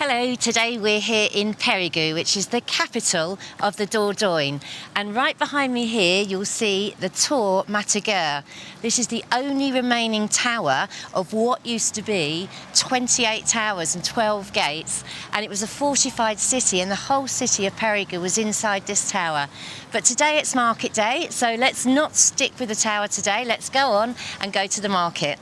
Hello, today we're here in Périgueux, which is the capital of the Dordogne. And right behind me here, you'll see the Tour Matigueur. This is the only remaining tower of what used to be 28 towers and 12 gates. And it was a fortified city, and the whole city of Périgueux was inside this tower. But today it's market day, so let's not stick with the tower today. Let's go on and go to the market.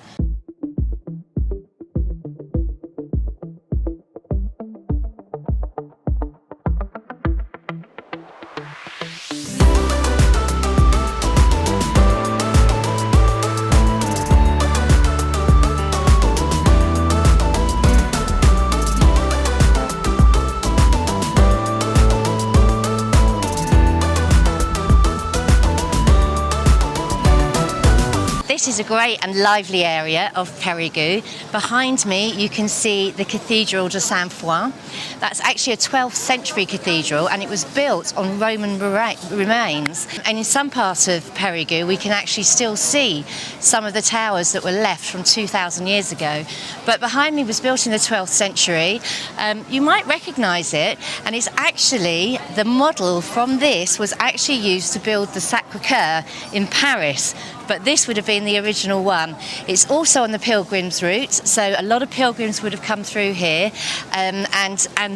This is a great and lively area of Périgueux. Behind me you can see the Cathedral de Saint-Foy. That's actually a 12th century cathedral, and it was built on Roman remains. And in some parts of Périgueux we can actually still see some of the towers that were left from 2,000 years ago. But behind me was built in the 12th century. You might recognise it, and it's actually the model from this was actually used to build the Sacré-Cœur in Paris. But this would have been the original one. It's also on the pilgrims route, so a lot of pilgrims would have come through here and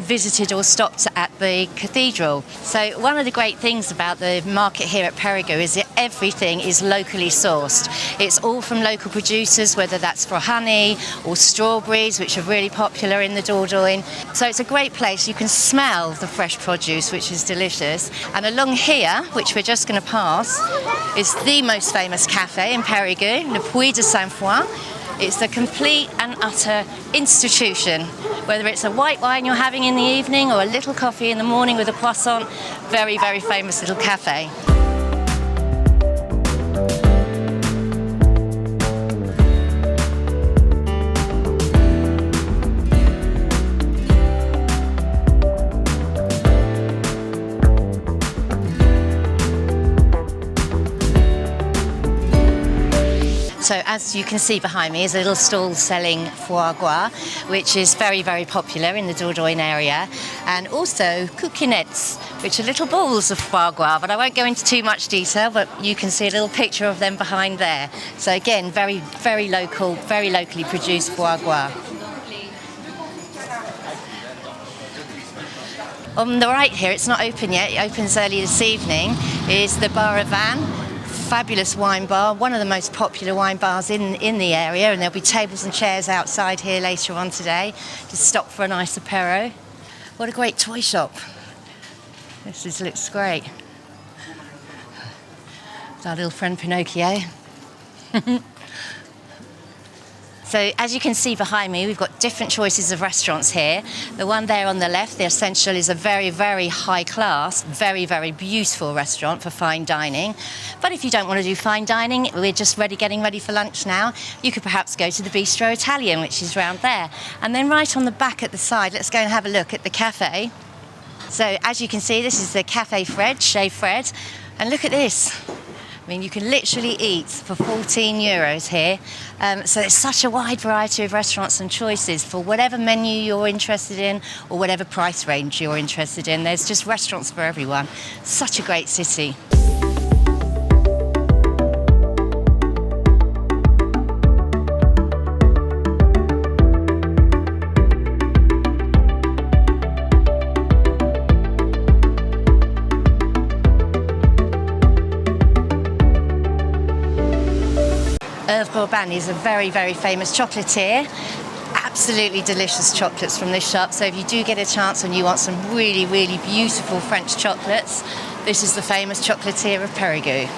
visited or stopped at the cathedral. So one of the great things about the market here at Périgueux is that everything is locally sourced. It's all from local producers, whether that's for honey or strawberries, which are really popular in the Dordogne. So it's a great place. You can smell the fresh produce, which is delicious. And along here, which we're just going to pass, is the most famous cafe in Périgueux, Le Puy de Saint-Foy. It's the complete and utter institution. Whether it's a white wine you're having in the evening or a little coffee in the morning with a croissant, very, very famous little cafe. So as you can see behind me is a little stall selling foie gras, which is very, very popular in the Dordogne area, and also coquinettes, which are little balls of foie gras, but I won't go into too much detail, but you can see a little picture of them behind there. So again, very, very local, very locally produced foie gras. On the right here, it's not open yet, it opens early this evening, is the Bar à Vin. Fabulous wine bar, one of the most popular wine bars in the area, and there'll be tables and chairs outside here later on today. Just stop for a nice apéro. What a great toy shop. Looks great. It's our little friend Pinocchio. So as you can see behind me, we've got different choices of restaurants here. The one there on the left, the Essential, is a very, very high class, very, very beautiful restaurant for fine dining. But if you don't want to do fine dining, we're just getting ready for lunch now, you could perhaps go to the Bistro Italian, which is round there. And then right on the back at the side, let's go and have a look at the cafe. So as you can see, this is the Café Fred, Chez Fred. And look at this. I mean, you can literally eat for 14 euros here. So there's such a wide variety of restaurants and choices for whatever menu you're interested in or whatever price range you're interested in. There's just restaurants for everyone. Such a great city. Bourgogne is a very, very famous chocolatier. Absolutely delicious chocolates from this shop. So if you do get a chance and you want some really, really beautiful French chocolates, this is the famous chocolatier of Périgueux.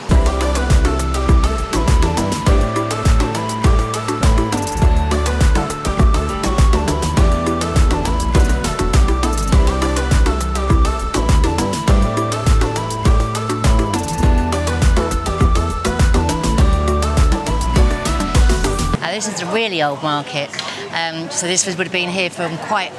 This is a really old market. So this would have been here from quite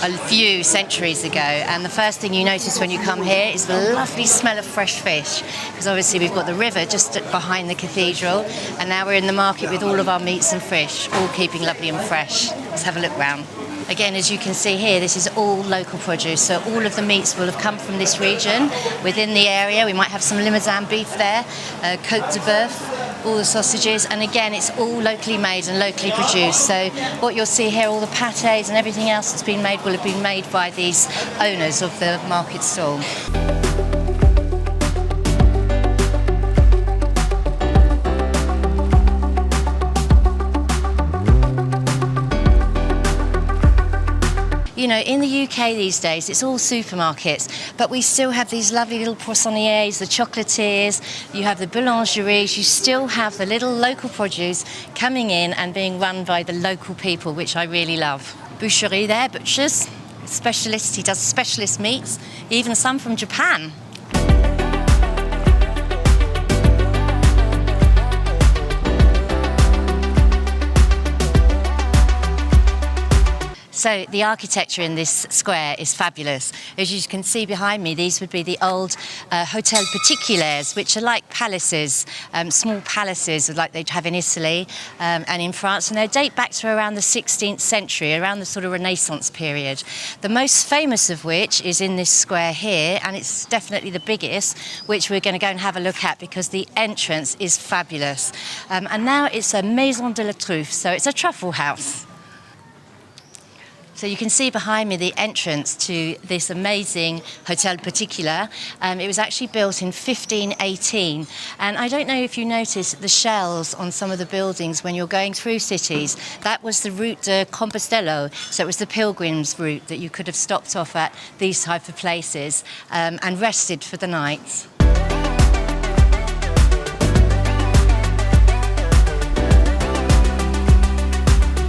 a few centuries ago. And the first thing you notice when you come here is the lovely smell of fresh fish, because obviously we've got the river just behind the cathedral, and now we're in the market with all of our meats and fish, all keeping lovely and fresh. Let's have a look round. Again, as you can see here, this is all local produce, so all of the meats will have come from this region within the area. We might have some Limousin beef there, Côte de Boeuf, all the sausages, and again, it's all locally made and locally produced. So what you'll see here, all the pâtés and everything else that's been made will have been made by these owners of the market stall. You know, in the UK these days, it's all supermarkets, but we still have these lovely little Poissoniers, the chocolatiers, you have the boulangeries, you still have the little local produce coming in and being run by the local people, which I really love. Boucherie there, butchers, specialist, he does specialist meats, even some from Japan. So the architecture in this square is fabulous. As you can see behind me, these would be the old Hôtels Particuliers, which are like palaces, small palaces like they'd have in Italy and in France. And they date back to around the 16th century, around the sort of Renaissance period. The most famous of which is in this square here, and it's definitely the biggest, which we're going to go and have a look at because the entrance is fabulous. And now it's a Maison de la Truffe, so it's a truffle house. So you can see behind me the entrance to this amazing Hôtel Particulier. It was actually built in 1518. And I don't know if you noticed the shells on some of the buildings when you're going through cities. That was the route de Compostela. So it was the pilgrims' route that you could have stopped off at these type of places and rested for the night.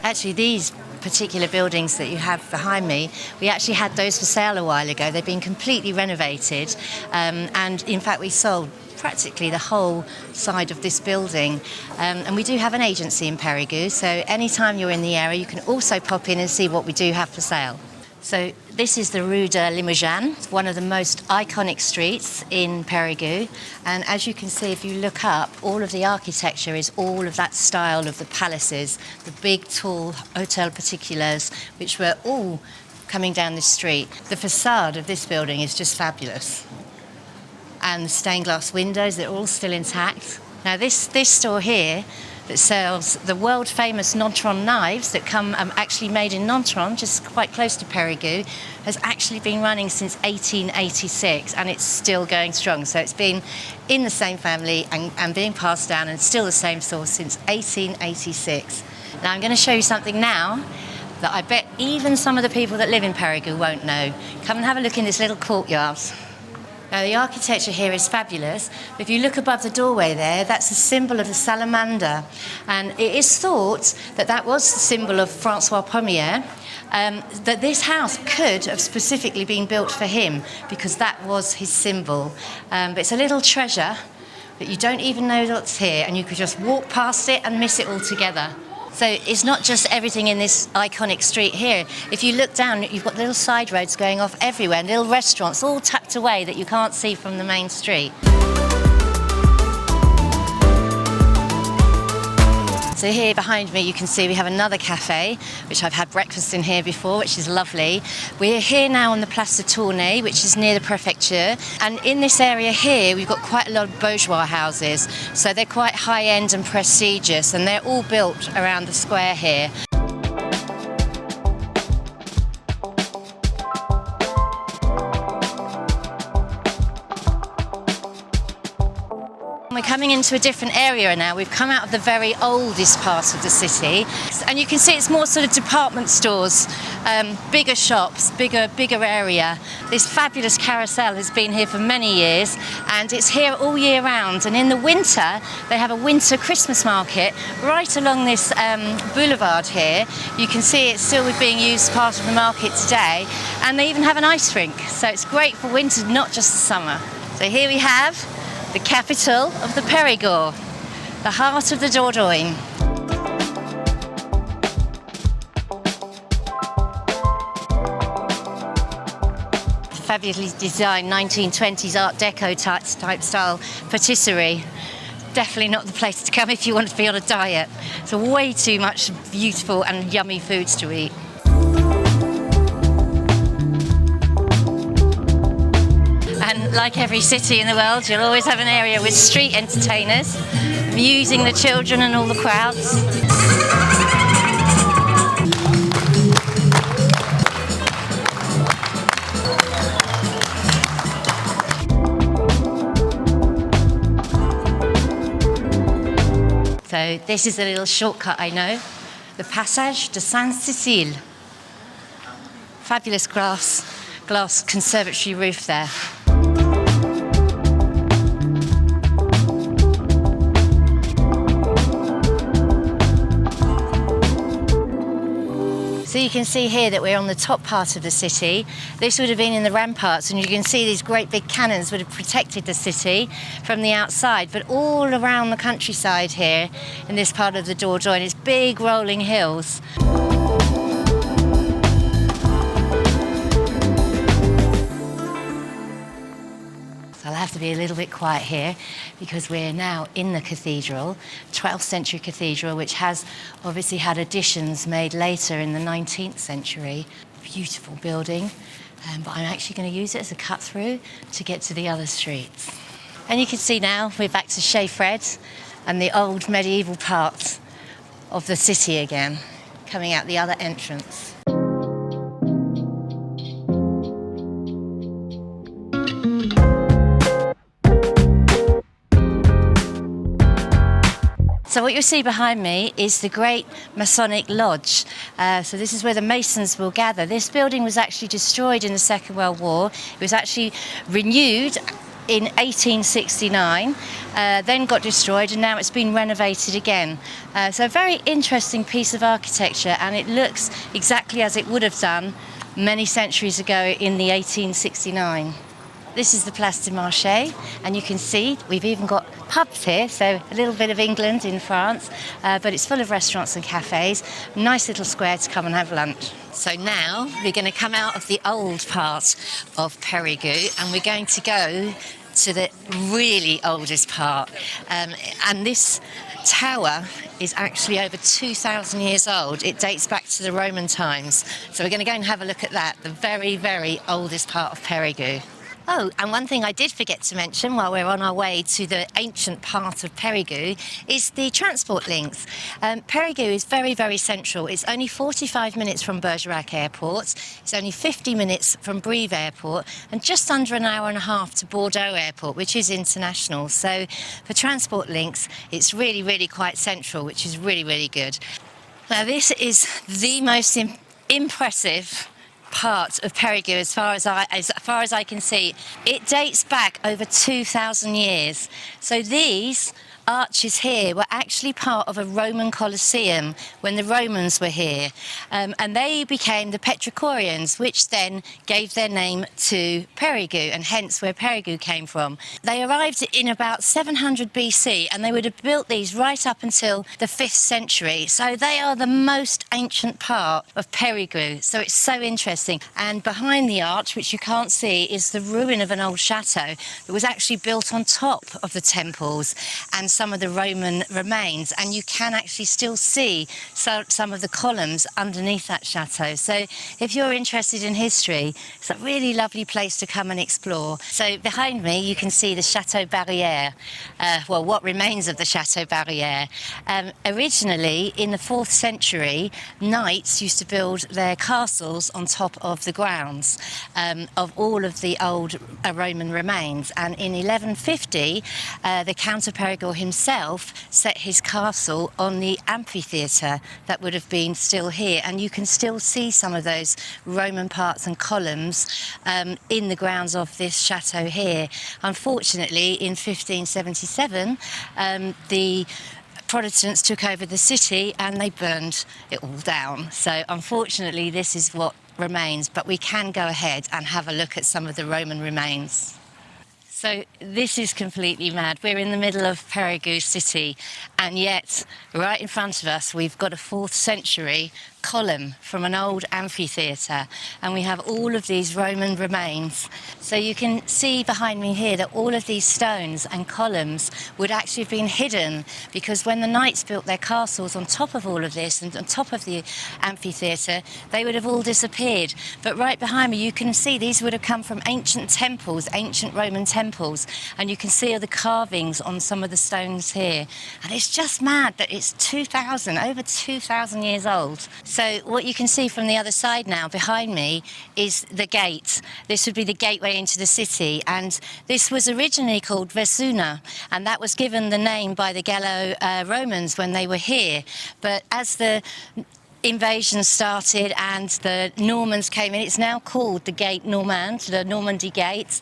Actually, these particular buildings that you have behind me, we actually had those for sale a while ago. They've been completely renovated, and in fact we sold practically the whole side of this building. And we do have an agency in Périgueux, so anytime you're in the area you can also pop in and see what we do have for sale. So this is the Rue de Limousin. It's one of the most iconic streets in Périgueux. And as you can see, if you look up, all of the architecture is all of that style of the palaces, the big, tall Hôtels Particuliers, which were all coming down this street. The facade of this building is just fabulous. And the stained glass windows, they're all still intact. Now this store here, that sells the world-famous Nontron knives that come actually made in Nontron, just quite close to Périgueux, has actually been running since 1886 and it's still going strong. So it's been in the same family and being passed down and still the same source since 1886. Now I'm going to show you something now that I bet even some of the people that live in Périgueux won't know. Come and have a look in this little courtyard. Now the architecture here is fabulous. If you look above the doorway there, that's a symbol of the salamander. And it is thought that that was the symbol of Francois Ier, that this house could have specifically been built for him because that was his symbol. But it's a little treasure that you don't even know that's here, and you could just walk past it and miss it altogether. So it's not just everything in this iconic street here. If you look down, you've got little side roads going off everywhere, and little restaurants all tucked away that you can't see from the main street. So here behind me you can see we have another cafe, which I've had breakfast in here before, which is lovely. We're here now on the Place de Tournai, which is near the prefecture. And in this area here, we've got quite a lot of Bourgeois houses. So they're quite high-end and prestigious, and they're all built around the square here. We're coming into a different area now. We've come out of the very oldest part of the city, and you can see it's more sort of department stores, bigger shops, bigger area. This fabulous carousel has been here for many years, and it's here all year round. And in the winter, they have a winter Christmas market right along this boulevard here. You can see it's still being used as part of the market today, and they even have an ice rink. So it's great for winter, not just the summer. So here we have the capital of the Périgord, the heart of the Dordogne. fabulously designed 1920s Art Deco type style patisserie. Definitely not the place to come if you want to be on a diet. So way too much beautiful and yummy foods to eat. And like every city in the world, you'll always have an area with street entertainers, amusing the children and all the crowds. So this is a little shortcut I know, the Passage de Saint-Cecile. Fabulous glass conservatory roof there. So you can see here that we're on the top part of the city. This would have been in the ramparts, and you can see these great big cannons would have protected the city from the outside. But all around the countryside here, in this part of the Dordogne, it's big rolling hills. So I'll have to be a little bit quiet here because we're now in the cathedral, 12th century cathedral, which has obviously had additions made later in the 19th century. Beautiful building, but I'm actually going to use it as a cut through to get to the other streets. And you can see now we're back to Chez Fred and the old medieval part of the city again, coming out the other entrance. So what you'll see behind me is the Great Masonic Lodge. So this is where the Masons will gather. This building was actually destroyed in the Second World War. It was actually renewed in 1869, then got destroyed, and now it's been renovated again. So a very interesting piece of architecture, and it looks exactly as it would have done many centuries ago in the 1869. This is the Place de Marche, and you can see we've even got pubs here, so a little bit of England in France, but it's full of restaurants and cafes. Nice little square to come and have lunch. So now we're going to come out of the old part of Périgueux, and we're going to go to the really oldest part. And this tower is actually over 2,000 years old. It dates back to the Roman times. So we're going to go and have a look at that, the very, very oldest part of Périgueux. Oh, and one thing I did forget to mention while we're on our way to the ancient part of Périgueux is the transport links. Périgueux is very, very central. It's only 45 minutes from Bergerac Airport, it's only 50 minutes from Brive Airport, and just under an hour and a half to Bordeaux Airport, which is international. So for transport links, it's really, really quite central, which is really, really good. Now, this is the most impressive part of Périgueux as far as I can see. It dates back over 2,000 years. So these arches here were actually part of a Roman Colosseum when the Romans were here, and they became the Petricorians, which then gave their name to Périgueux, and hence where Périgueux came from. They arrived in about 700 BC, and they would have built these right up until the 5th century. So they are the most ancient part of Périgueux. So it's so interesting. And behind the arch, which you can't see, is the ruin of an old chateau that was actually built on top of the temples and some of the Roman remains, and you can actually still see some of the columns underneath that chateau. So if you're interested in history, it's a really lovely place to come and explore. So behind me you can see the Chateau Barrière, well, what remains of the Chateau Barrière. Originally in the 4th century, knights used to build their castles on top of the grounds of all of the old Roman remains, and in 1150 the Count of Périgord himself set his castle on the Amphitheatre that would have been still here, and you can still see some of those Roman parts and columns in the grounds of this chateau here. Unfortunately, in 1577, the Protestants took over the city and they burned it all down. So unfortunately, this is what remains, but we can go ahead and have a look at some of the Roman remains. So this is completely mad. We're in the middle of Périgueux city, and yet right in front of us we've got a 4th century column from an old amphitheatre, and we have all of these Roman remains. So you can see behind me here that all of these stones and columns would actually have been hidden, because when the knights built their castles on top of all of this and on top of the amphitheatre, they would have all disappeared. But right behind me you can see these would have come from ancient temples, ancient Roman temples, and you can see all the carvings on some of the stones here. And it's just mad that it's over 2,000 years old. So what you can see from the other side now behind me is the gate. This would be the gateway into the city, and this was originally called Ozuna, and that was given the name by the Gallo-Romans when they were here. But as the invasion started and the Normans came in, it's now called the Gate Normand, the Normandy Gate,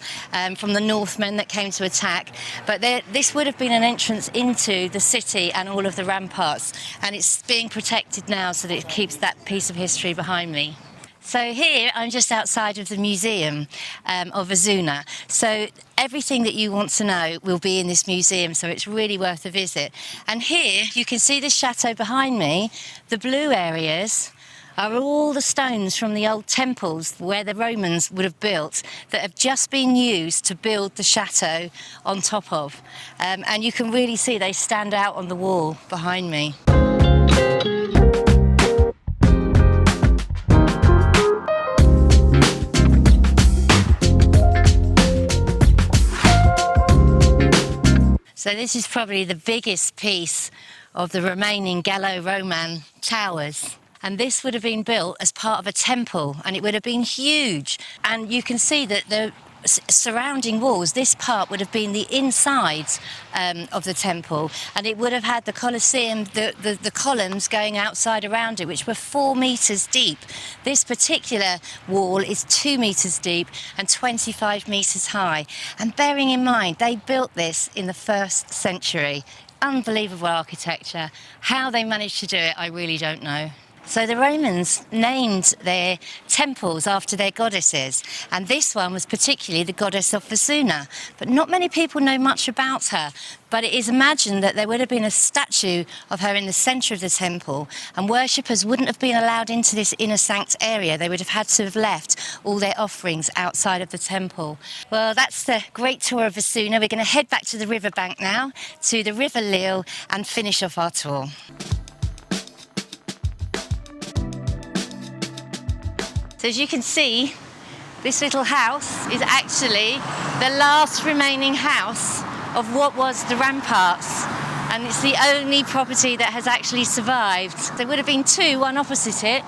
from the Northmen that came to attack. But this would have been an entrance into the city and all of the ramparts, and it's being protected now so that it keeps that piece of history behind me. So here I'm just outside of the museum of Ozuna. So everything that you want to know will be in this museum, so it's really worth a visit. And here you can see the chateau behind me. The blue areas are all the stones from the old temples where the Romans would have built that have just been used to build the chateau on top of. And you can really see they stand out on the wall behind me. So this is probably the biggest piece of the remaining Gallo-Roman towers. And this would have been built as part of a temple, and it would have been huge. And you can see that the surrounding walls, this part would have been the inside of the temple, and it would have had the Colosseum, the columns going outside around it, which were 4 meters deep. This particular wall is 2 meters deep and 25 meters high. And bearing in mind, they built this in the 1st century. Unbelievable architecture. How they managed to do it, I really don't know. So the Romans named their temples after their goddesses, and this one was particularly the goddess of Ozuna. But not many people know much about her, but it is imagined that there would have been a statue of her in the centre of the temple, and worshippers wouldn't have been allowed into this inner sanct area. They would have had to have left all their offerings outside of the temple. Well, that's the great tour of Ozuna. We're going to head back to the riverbank now, to the River Lille, and finish off our tour. So as you can see, this little house is actually the last remaining house of what was the ramparts, and it's the only property that has actually survived. There would have been 2, one opposite it,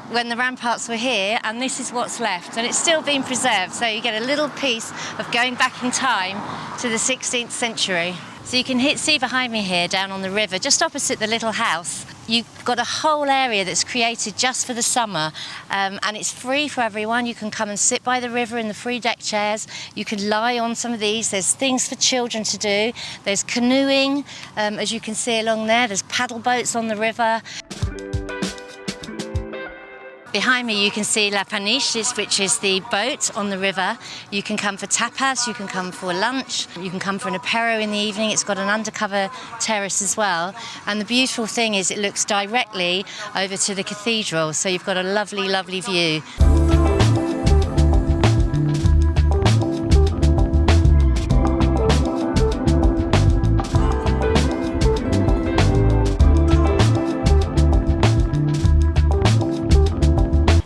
when the ramparts were here, and this is what's left, and it's still being preserved, so you get a little piece of going back in time to the 16th century. So you can see behind me here, down on the river, just opposite the little house, you've got a whole area that's created just for the summer, and it's free for everyone. You can come and sit by the river in the free deck chairs. You can lie on some of these. There's things for children to do. There's canoeing, as you can see along there. There's paddle boats on the river. Behind me you can see La Paniche, which is the boat on the river. You can come for tapas, you can come for lunch, you can come for an apéro in the evening. It's got an undercover terrace as well. And the beautiful thing is it looks directly over to the cathedral, so you've got a lovely, lovely view.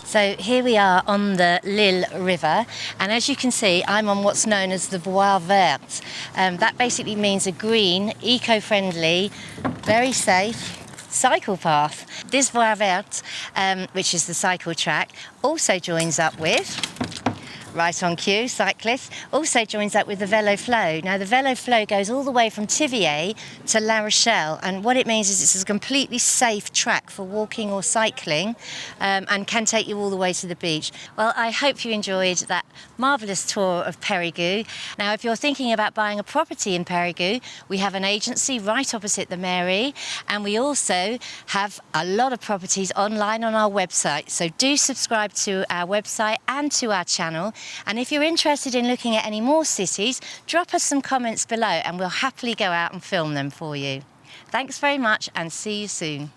So here we are on the Lille River, and as you can see, I'm on what's known as the Voie Verte. That basically means a green, eco-friendly, very safe cycle path. This Voie Verte, which is the cycle track, also joins up with, right on cue, cyclists, also joins up with the Veloflow. Now the Veloflow goes all the way from Thiviers to La Rochelle, and what it means is it's a completely safe track for walking or cycling, and can take you all the way to the beach. Well, I hope you enjoyed that marvellous tour of Périgueux. Now if you're thinking about buying a property in Périgueux, we have an agency right opposite the mairie, and we also have a lot of properties online on our website, so do subscribe to our website and to our channel. And if you're interested in looking at any more cities, drop us some comments below and we'll happily go out and film them for you. Thanks very much and see you soon.